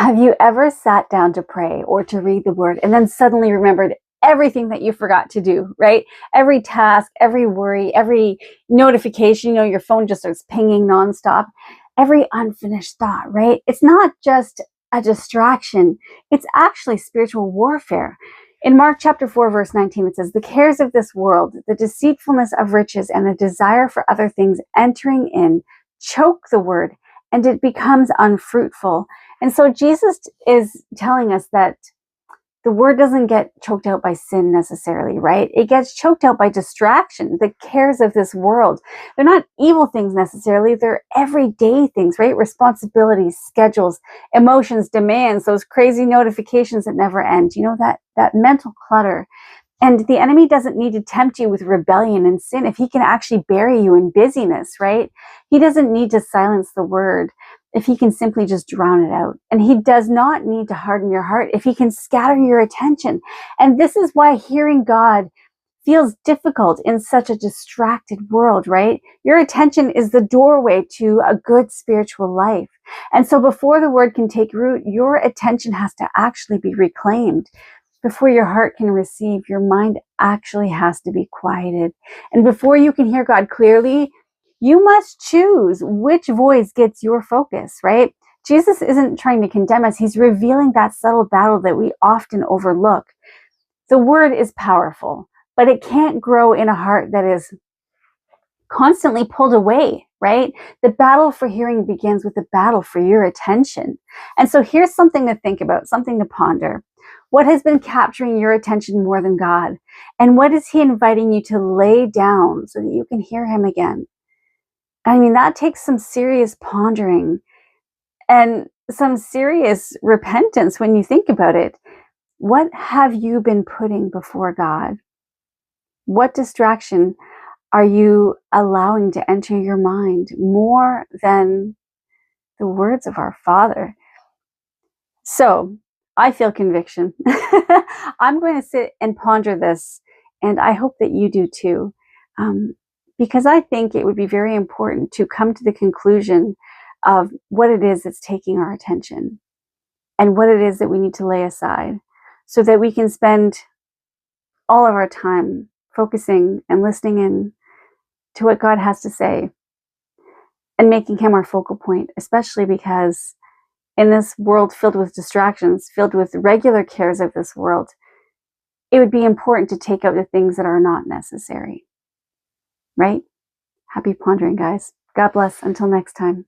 Have you ever sat down to pray or to read the word and then suddenly remembered everything that you forgot to do, right? Every task, every worry, every notification, your phone just starts pinging nonstop. Every unfinished thought, right? It's not just a distraction. It's actually spiritual warfare. In Mark chapter 4, verse 19, it says, the cares of this world, the deceitfulness of riches, and the desire for other things entering in choke the word, and it becomes unfruitful. And so Jesus is telling us that the word doesn't get choked out by sin necessarily, right? It gets choked out by distraction, the cares of this world. They're not evil things necessarily. They're everyday things, right? Responsibilities, schedules, emotions, demands, those crazy notifications that never end. That mental clutter. And the enemy doesn't need to tempt you with rebellion and sin if he can actually bury you in busyness, right? He doesn't need to silence the word if he can simply just drown it out. And he does not need to harden your heart if he can scatter your attention. And this is why hearing God feels difficult in such a distracted world, right? Your attention is the doorway to a good spiritual life. And so before the word can take root, your attention has to actually be reclaimed. Before your heart can receive, your mind actually has to be quieted. And before you can hear God clearly, you must choose which voice gets your focus, right? Jesus isn't trying to condemn us. He's revealing that subtle battle that we often overlook. The word is powerful, but it can't grow in a heart that is constantly pulled away, right? The battle for hearing begins with the battle for your attention. And so here's something to think about, something to ponder. What has been capturing your attention more than God? And what is he inviting you to lay down so that you can hear him again? I mean, that takes some serious pondering and some serious repentance when you think about it. What have you been putting before God? What distraction are you allowing to enter your mind more than the words of our Father? So I feel conviction. I'm going to sit and ponder this, and I hope that you do too. Because I think it would be very important to come to the conclusion of what it is that's taking our attention and what it is that we need to lay aside so that we can spend all of our time focusing and listening in to what God has to say and making him our focal point, especially because in this world filled with distractions, filled with regular cares of this world, it would be important to take out the things that are not necessary, right? Happy pondering, guys. God bless. Until next time.